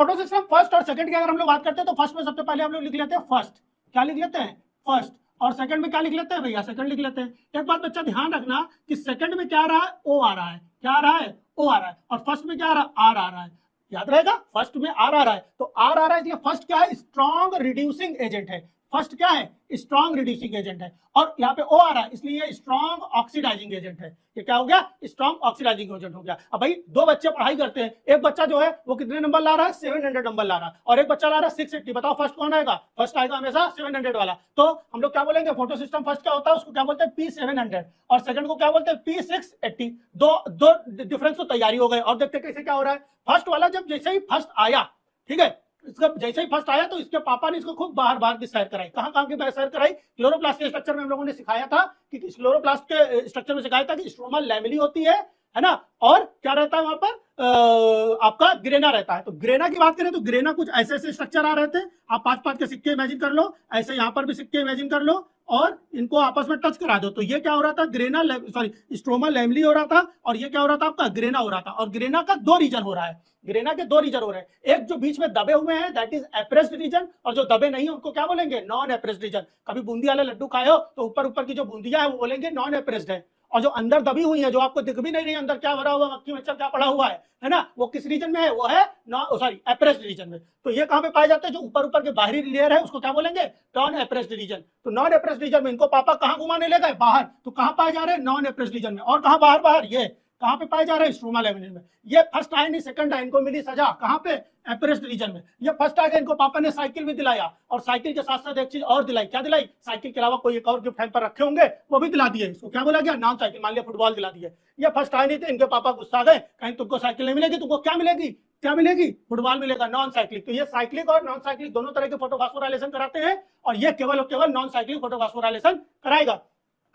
Photo system first और second की अगर हम लोग बात करते हैं तो फर्स्ट में सबसे पहले हम लोग लिख लेते हैं फर्स्ट, क्या लिख लेते हैं फर्स्ट, और सेकंड में क्या लिख लेते हैं भैया सेकंड लिख लेते हैं। एक बात बच्चा ध्यान रखना कि सेकंड में क्या आ रहा है ओ आ रहा है, क्या आ रहा है ओ आ रहा है, और फर्स्ट में क्या आ रहा है आर आ रहा है, याद रहेगा फर्स्ट में आर आ रहा है, तो आर आ रहा है, फर्स्ट क्या है स्ट्रॉन्ग रिड्यूसिंग एजेंट है, फर्स्ट क्या है स्ट्रॉन्ग रिड्यूसिंग एजेंट है, और यहाँ पे ओ आ रहा है इसलिए स्ट्रॉन्ग ऑक्सीडाइजिंग एजेंट है, ये क्या हो गया स्ट्रॉन्ग ऑक्सीडाइजिंग एजेंट हो गया। अब भाई दो बच्चे पढ़ाई करते हैं, एक बच्चा जो है वो कितने नंबर ला रहा है 700 नंबर ला रहा है, और एक बच्चा ला रहा है 680, बताओ फर्स्ट कौन आएगा, फर्स्ट आएगा हमेशा 700 वाला। तो हम लोग क्या बोलेंगे फोटो सिस्टम फर्स्ट क्या होता है उसको क्या बोलते हैं P700 और सेकंड को क्या बोलते हैं P680, दो डिफरेंस तो तैयारी हो गए। और देखते कैसे क्या हो रहा है, फर्स्ट वाला जब जैसे ही फर्स्ट आया, ठीक है इसका जैसे ही फर्स्ट आया तो इसके पापा ने इसको खूब बाहर बाहर की सैर कराई, कहाँ की सैर कराई, क्लोरोप्लास्ट के स्ट्रक्चर में हम लोगों ने सिखाया था कि क्लोरोप्लास्ट के स्ट्रक्चर में सिखाया था कि स्ट्रोमा लैमेली होती है ना, और क्या रहता है वहां पर आपका ग्रेना रहता है। तो ग्रेना की बात करें तो ग्रेना कुछ ऐसे ऐसे स्ट्रक्चर आ रहे थे, आप 5-5 के सिक्के इमेजिन कर लो, ऐसे यहाँ पर भी सिक्के इमेजिन कर लो और इनको आपस में टच करा दो, तो ये क्या हो रहा था ग्रेना सॉरी स्ट्रोमा लैमेली हो रहा था, और ये क्या हो रहा था आपका ग्रेना हो रहा था। और ग्रेना का दो रीजन हो रहा है, ग्रेना के दो रीजन हो रहे हैं, एक जो बीच में दबे हुए हैं दैट इज एप्रेस्ड रीजन, और जो दबे नहीं है उनको क्या बोलेंगे नॉन एप्रेस्ड रीजन। कभी बूंदी वाले लड्डू खाए हो तो ऊपर ऊपर की जो बूंदियां है वो बोलेंगे नॉन एप्रेस्ड है, और जो अंदर दबी हुई है जो आपको दिख भी नहीं रही अंदर क्या भरा हुआ मक्खी मच्छर क्या पड़ा हुआ है ना, वो किस रीजन में है, वो है सॉरी एप्रेस्ड रीजन में। तो ये कहां पे पाए जाते हैं, जो ऊपर ऊपर के बाहरी लेयर है उसको क्या बोलेंगे नॉन एप्रेस्ड रीजन। तो नॉन एप्रेस्ड रीजन में इनको पापा कहां घुमाने ले गए बाहर, तो कहां पाए जा रहे हैं नॉन एप्रेस्ड रीजन में, और कहां बाहर बाहर ये कहां पे पाए जा रहे हैं स्ट्रोमा लैमिनिन में। ये फर्स्ट आए नहीं सेकंड आए, इनको मिली सजा कहां पे एप्रेस्ड रीजन में। ये फर्स्ट आ गए, इनको पापा ने साइकिल भी दिलाया, और साइकिल के साथ साथ एक चीज और दिलाई, क्या दिलाई, साइकिल के अलावा कोई एक और गिफ्ट पर रखे होंगे वो भी दिला दिए, इसको क्या बोला गया नॉन साइकिल, मान लिया फुटबॉल दिला दिए। ये फर्स्ट आए नहीं थे, इनके पापा गुस्सा गए, कहीं तुमको साइकिल नहीं मिलेगी, तुमको क्या मिलेगी, क्या मिलेगी फुटबॉल मिलेगा नॉन साइक्लिक। तो ये साइक्लिक और नॉन साइक्लिक दोनों तरह के फोटोफॉस्फोराइलेशन कराते हैं, और ये केवल और केवल नॉन साइक्लिक फोटोफॉस्फोराइलेशन कराएगा।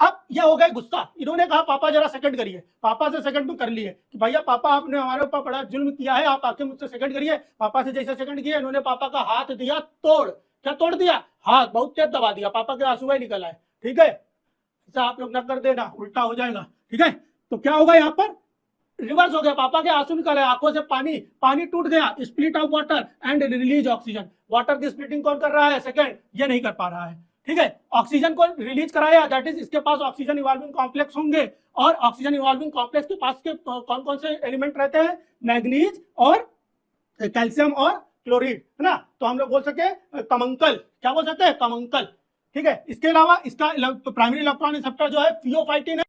अब ये हो गए गुस्सा, इन्होंने कहा पापा जरा सेकंड करिए, पापा से सेकंड में कर लिए कि भैया पापा आपने हमारे ऊपर बड़ा जुल्म किया है, आप आके मुझसे सेकंड करिए। पापा से जैसे सेकंड किया इन्होंने पापा का हाथ दिया तोड़, क्या तोड़ दिया हाथ बहुत तेज दबा दिया, पापा के आंसू ही निकल आए, ठीक है ऐसा आप लोग न कर देना उल्टा हो जाएगा, ठीक है। तो क्या होगा यहाँ पर रिवर्स हो गया, पापा के आंसू निकल आए, आंखों से पानी टूट गया, split of water and release oxygen. Water की स्प्लिटिंग कौन कर रहा है सेकंड, ये नहीं कर पा रहा है, ठीक है। ऑक्सीजन को रिलीज कराया, दैट इज इसके पास ऑक्सीजन इवॉल्विंग कॉम्प्लेक्स होंगे, और ऑक्सीजन इवॉल्विंग कॉम्प्लेक्स के पास के कौन कौन से एलिमेंट रहते हैं, मैग्नीज और कैल्शियम और क्लोरीन, है ना। तो हम लोग बोल सके कमंकल, क्या बोल सकते हैं कमंकल, ठीक है। इसके अलावा इसका प्राइमरी इलेक्ट्रॉन रिसेप्टर जो है फियोफाइटिन है,